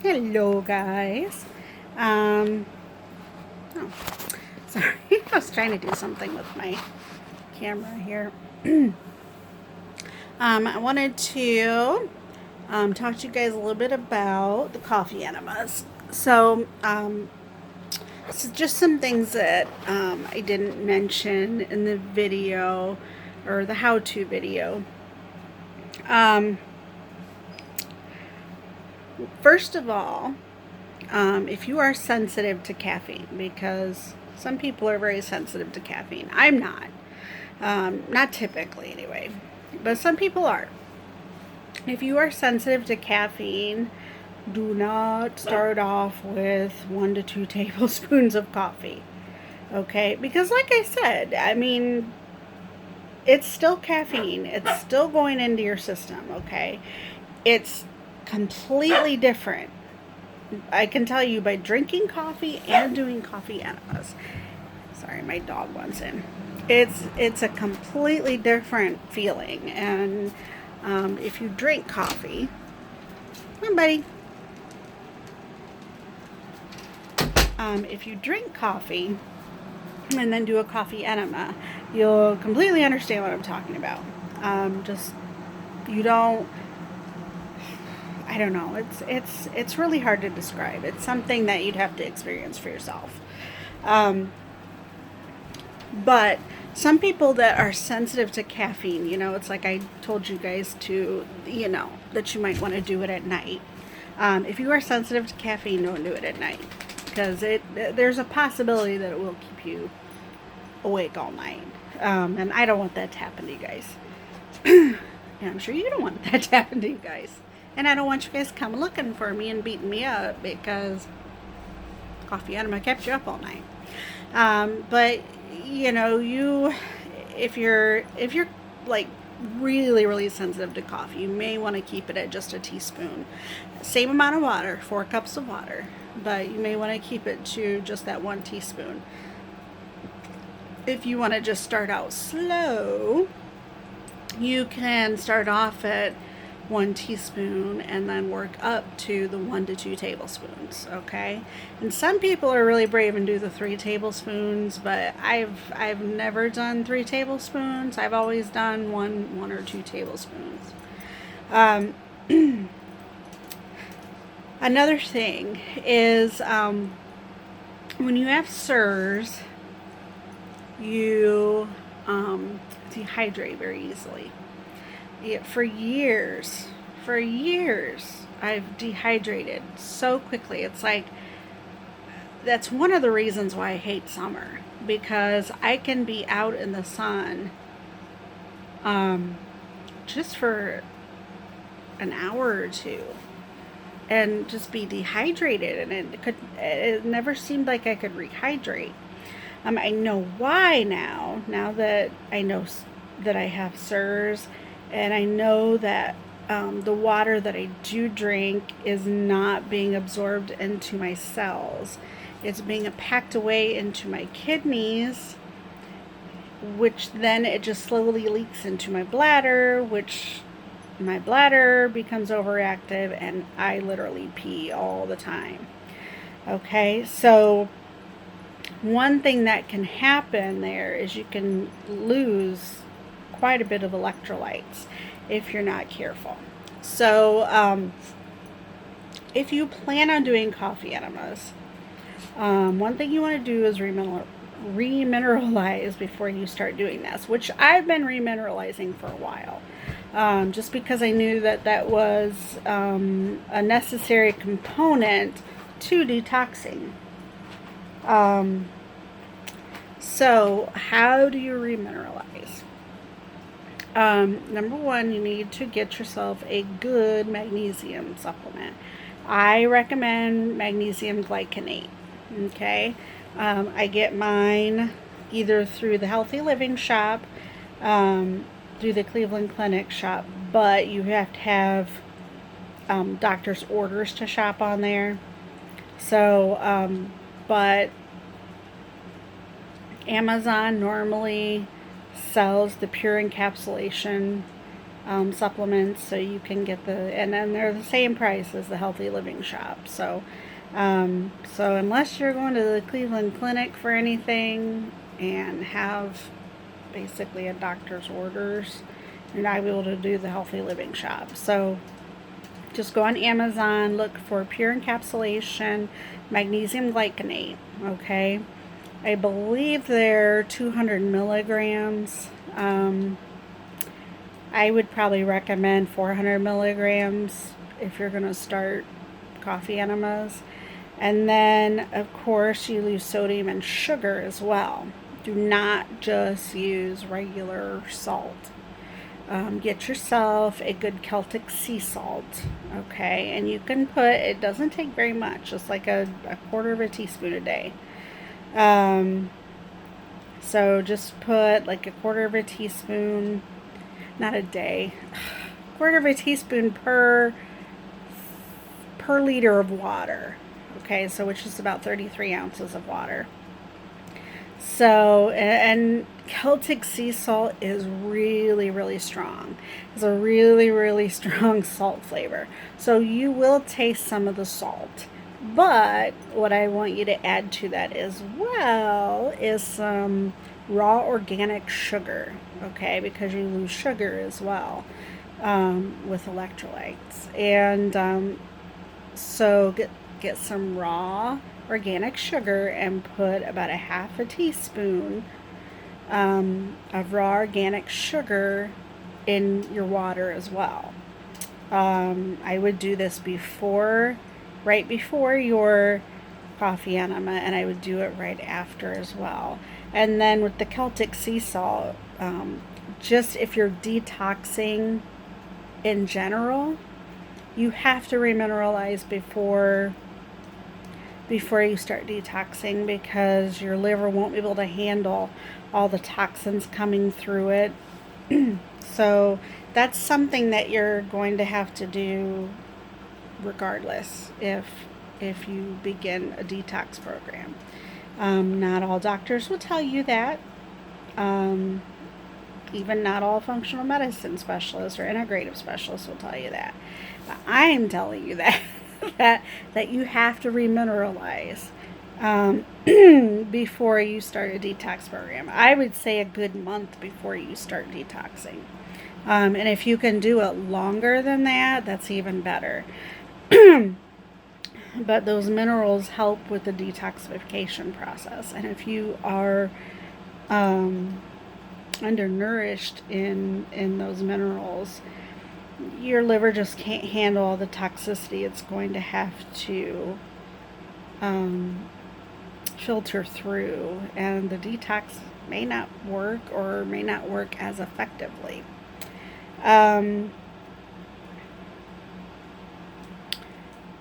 Hello, guys. Um, oh, sorry. I was trying to do something with my camera here. I wanted to talk to you guys a little bit about the coffee enemas. So, just some things that I didn't mention in the video or the how-to video. Um, First of all, if you are sensitive to caffeine, because some people are very sensitive to caffeine. I'm not typically anyway, but some people are. If you are sensitive to caffeine, do not start off with 1 to 2 tablespoons of coffee. Okay? Because, like I said, I mean, it's still caffeine, it's still going into your system. Okay? It's completely different. I can tell you by drinking coffee and doing coffee enemas. Sorry, my dog wants in. It's a completely different feeling, and if you drink coffee, come on, buddy. If you drink coffee and then do a coffee enema, you'll completely understand what I'm talking about. Just you don't. I don't know. It's really hard to describe. It's something that you'd have to experience for yourself. But some people that are sensitive to caffeine, it's like I told you guys to, that you might want to do it at night. If you are sensitive to caffeine, don't do it at night, because there's a possibility that it will keep you awake all night. And I don't want that to happen to you guys. And I'm sure you don't want that to happen to you guys. And I don't want you guys to come looking for me and beating me up because coffee enema kept you up all night. But if you're like really sensitive to coffee, you may want to keep it at just a teaspoon. Same amount of water, 4 cups of water, but you may want to keep it to just that 1 teaspoon. If you want to just start out slow, you can start off at 1 teaspoon and then work up to the 1 to 2 tablespoons. Okay, and some people are really brave and do the 3 tablespoons, but I've never done 3 tablespoons. I've always done 1 or 2 tablespoons. Another thing is when you have SIRS, you dehydrate very easily. For years, I've dehydrated so quickly. It's like, that's one of the reasons why I hate summer, because I can be out in the sun just for an hour or two and just be dehydrated, and it never seemed like I could rehydrate. I know why now that I know that I have SIRS. And I know that the water that I do drink is not being absorbed into my cells. It's being packed away into my kidneys, which then it just slowly leaks into my bladder, which my bladder becomes overactive, and I literally pee all the time. Okay, so one thing that can happen there is you can lose quite a bit of electrolytes if you're not careful. So if you plan on doing coffee enemas, one thing you want to do is remineralize before you start doing this, which I've been remineralizing for a while, just because I knew that was a necessary component to detoxing. So how do you remineralize? Number one, you need to get yourself a good magnesium supplement. I recommend magnesium glycinate. Okay, I get mine either through the Healthy Living shop, through the Cleveland Clinic shop, but you have to have doctor's orders to shop on there. So, but Amazon normally sells the pure encapsulation supplements, so you can get and then they're the same price as the Healthy Living Shop. So unless you're going to the Cleveland Clinic for anything and have basically a doctor's orders, you're not able to do the Healthy Living Shop. So just go on Amazon, look for pure encapsulation magnesium glycinate. Okay, I believe they're 200 milligrams. I would probably recommend 400 milligrams if you're going to start coffee enemas. And then, of course, you lose sodium and sugar as well. Do not just use regular salt. Get yourself a good Celtic sea salt, okay? And you can put, it doesn't take very much, just like a quarter of a teaspoon a day. So just put like a quarter of a teaspoon, not a day, quarter of a teaspoon per liter of water. Okay, so which is about 33 ounces of water. So, and Celtic sea salt is really, really strong. It's a really, really strong salt flavor. So you will taste some of the salt. But what I want you to add to that as well is some raw organic sugar, okay, because you lose sugar as well with electrolytes. And so get some raw organic sugar and put about a half a teaspoon of raw organic sugar in your water as well. I would do this right before your coffee enema, and I would do it right after as well. And then with the Celtic sea salt, just if you're detoxing in general, you have to remineralize before you start detoxing, because your liver won't be able to handle all the toxins coming through it. So that's something that you're going to have to do regardless if you begin a detox program. Not all doctors will tell you that. Even not all functional medicine specialists or integrative specialists will tell you that. But I'm telling you that that you have to remineralize before you start a detox program. I would say a good month before you start detoxing. And if you can do it longer than that, that's even better. But those minerals help with the detoxification process. And if you are undernourished in those minerals, your liver just can't handle all the toxicity. It's going to have to filter through, and the detox may not work or may not work as effectively.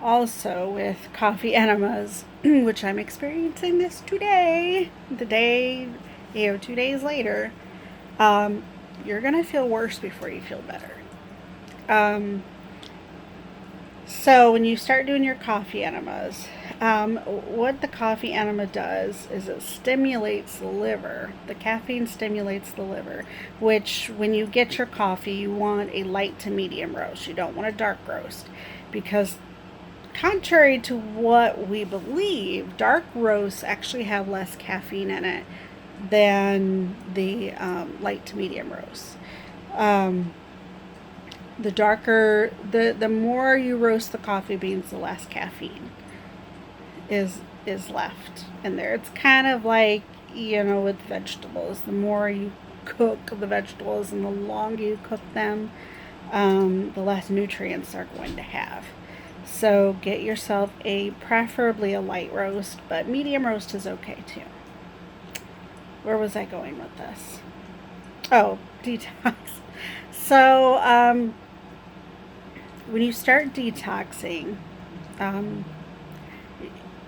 Also with coffee enemas, which I'm experiencing this today, 2 days later, you're going to feel worse before you feel better. So when you start doing your coffee enemas, what the coffee enema does is it stimulates the liver. The caffeine stimulates the liver, which when you get your coffee, you want a light to medium roast. You don't want a dark roast, because contrary to what we believe, dark roasts actually have less caffeine in it than the light to medium roasts. The darker, the more you roast the coffee beans, the less caffeine is left in there. It's kind of like, with vegetables. The more you cook the vegetables and the longer you cook them, the less nutrients they're going to have. So get yourself preferably a light roast, but medium roast is okay too. Where was I going with this? Oh, detox. So, when you start detoxing,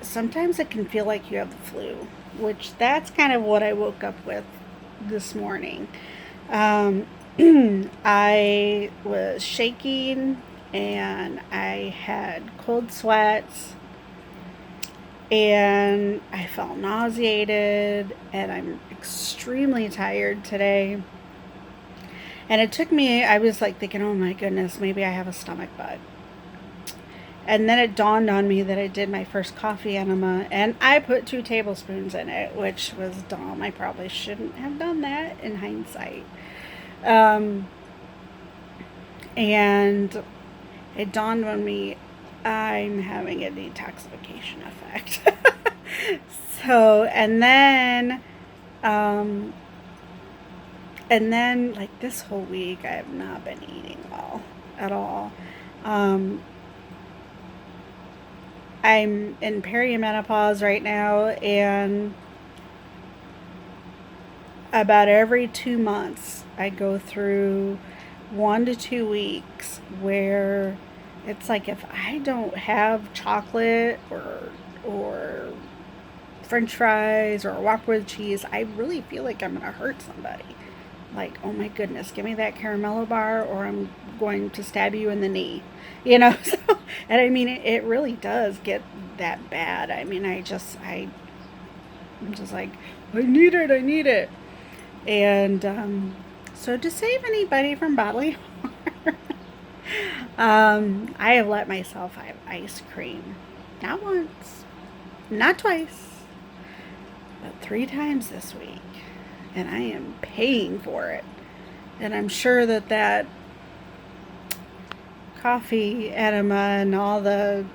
sometimes it can feel like you have the flu, which that's kind of what I woke up with this morning. I was shaking and I had cold sweats and I felt nauseated, and I'm extremely tired today. And it took me, I was like thinking, oh my goodness, maybe I have a stomach bug. And then it dawned on me that I did my first coffee enema and I put 2 tablespoons in it, which was dumb. I probably shouldn't have done that in hindsight. Um, and it dawned on me I'm having a detoxification effect. So, um, and then like this whole week, I have not been eating well at all. Um, I'm in perimenopause right now, and about every 2 months, I go through 1 to 2 weeks where it's like if I don't have chocolate or French fries or a Whopper with cheese, I really feel like I'm gonna hurt somebody. Like, oh my goodness, give me that caramello bar, or I'm going to stab you in the knee. You know, so, and I mean, it really does get that bad. I mean, I'm just like, I need it, I need it. And so, to save anybody from bodily harm, I have let myself have ice cream. Not once, not twice, but 3 times this week. And I am paying for it. And I'm sure that coffee enema and all of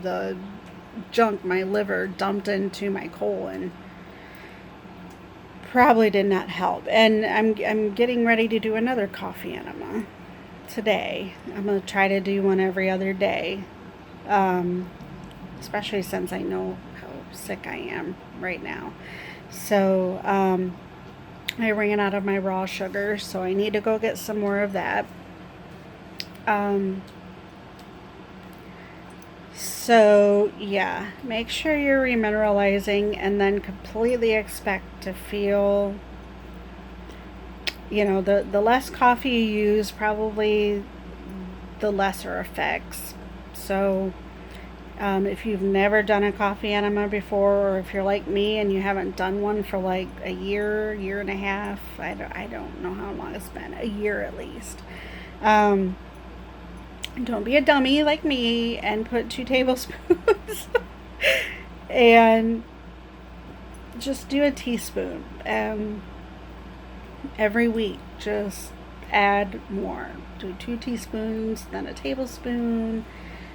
the junk my liver dumped into my colon probably did not help. And I'm getting ready to do another coffee enema today. I'm gonna try to do one every other day, especially since I know how sick I am right now. So I ran out of my raw sugar, so I need to go get some more of that. Um, So, yeah, make sure you're remineralizing and then completely expect to feel, the less coffee you use, probably the lesser effects. So, if you've never done a coffee enema before, or if you're like me and you haven't done one for like a year and a half, I don't know how long it's been, a year at least. Um, don't be a dummy like me and put 2 tablespoons and just do a teaspoon every week. Just add more. Do 2 teaspoons, then a tablespoon.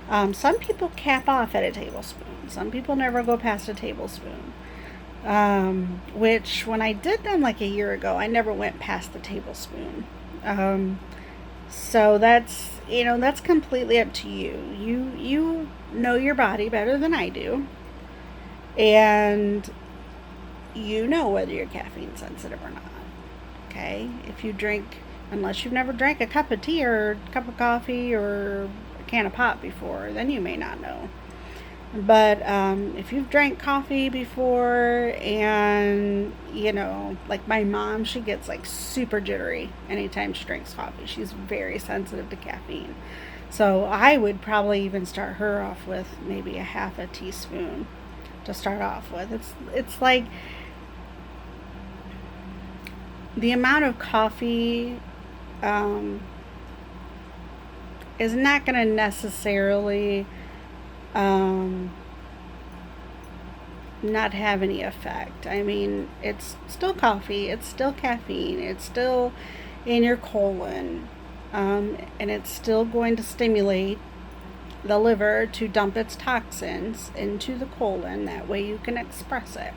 Some people cap off at a tablespoon. Some people never go past a tablespoon. Which, when I did them like a year ago, I never went past the tablespoon. So that's completely up to you. You know your body better than I do, and you know whether you're caffeine sensitive or not. Okay, if you drink, unless you've never drank a cup of tea or a cup of coffee or a can of pop before, then you may not know. But if you've drank coffee before, and like my mom, she gets like super jittery anytime she drinks coffee. She's very sensitive to caffeine. So I would probably even start her off with maybe a half a teaspoon to start off with. It's like the amount of coffee is not going to necessarily not have any effect. I mean, it's still coffee, it's still caffeine, it's still in your colon, and it's still going to stimulate the liver to dump its toxins into the colon. That way you can express it.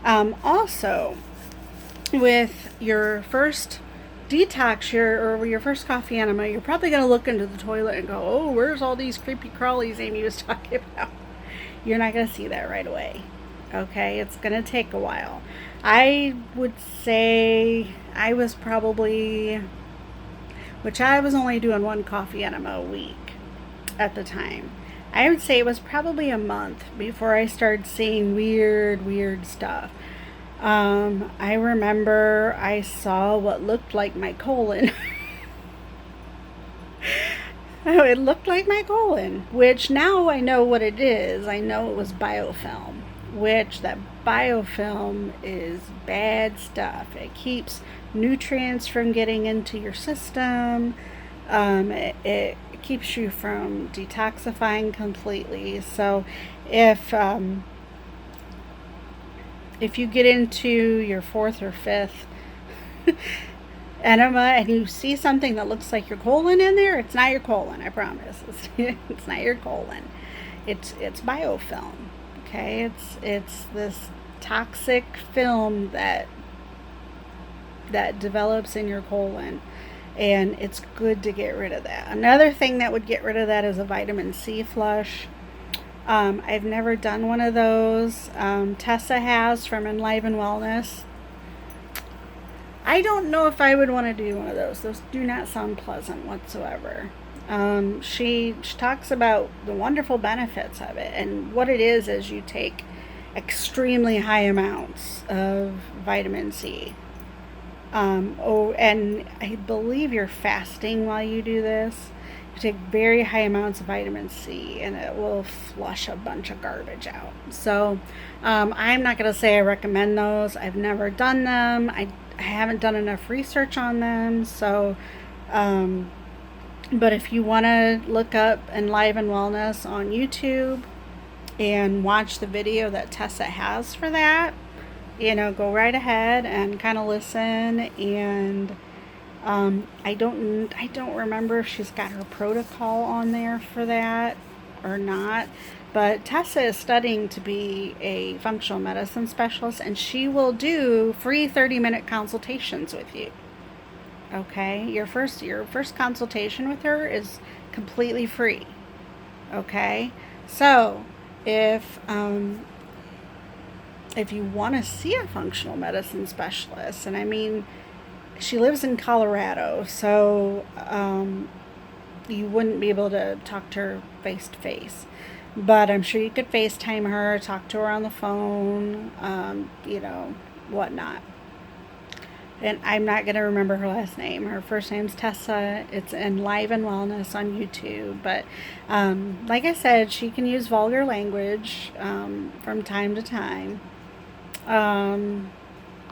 Also, with your first detox or your first coffee enema, you're probably going to look into the toilet and go, oh, where's all these creepy crawlies Amy was talking about? You're not going to see that right away. Okay, it's going to take a while. I would say I was only doing 1 coffee enema a week at the time. I would say it was probably a month before I started seeing weird stuff. I remember I saw what looked like my colon. Oh, it looked like my colon, which now I know what it is. I know it was biofilm, which that biofilm is bad stuff. It keeps nutrients from getting into your system. It keeps you from detoxifying completely. So if you get into your fourth or fifth enema and you see something that looks like your colon in there, it's not your colon. I promise. It's not your colon. It's biofilm. Okay, it's this toxic film that develops in your colon, and it's good to get rid of that. Another thing that would get rid of that is a vitamin C flush. I've never done one of those. Tessa has from Enliven Wellness. I don't know if I would want to do one of those. Those do not sound pleasant whatsoever. She talks about the wonderful benefits of it, and what it is you take extremely high amounts of vitamin C. And I believe you're fasting while you do this. You take very high amounts of vitamin C, and it will flush a bunch of garbage out. So I'm not going to say I recommend those. I've never done them. I haven't done enough research on them. So, but if you want to look up Enliven Wellness on YouTube and watch the video that Tessa has for that, go right ahead and kind of listen. And I don't remember if she's got her protocol on there for that or not. But Tessa is studying to be a functional medicine specialist, and she will do free 30-minute consultations with you. Okay, your first consultation with her is completely free. Okay, so if you want to see a functional medicine specialist, and I mean, she lives in Colorado, so you wouldn't be able to talk to her face to face. But I'm sure you could FaceTime her, talk to her on the phone, whatnot. And I'm not going to remember her last name. Her first name's Tessa. It's Enliven Wellness on YouTube. But like I said, she can use vulgar language from time to time.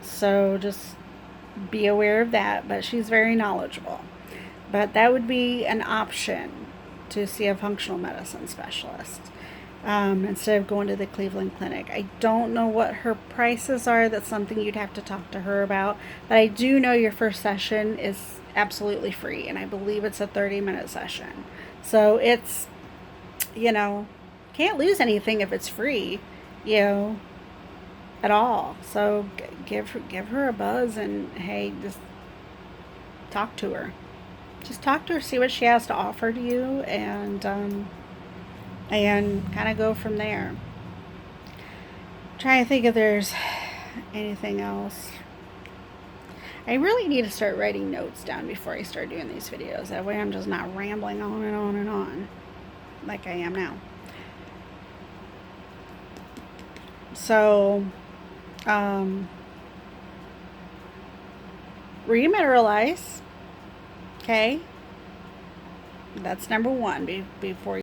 So just be aware of that. But she's very knowledgeable. But that would be an option to see a functional medicine specialist instead of going to the Cleveland Clinic. I don't know what her prices are. That's something you'd have to talk to her about. But I do know your first session is absolutely free, and I believe it's a 30-minute session. So it's, can't lose anything if it's free, at all. So give her a buzz, and hey, just talk to her. Just talk to her, see what she has to offer to you, and kind of go from there. I'm trying to think if there's anything else. I really need to start writing notes down before I start doing these videos. That way I'm just not rambling on and on and on like I am now. So, remineralize. Okay, that's number one before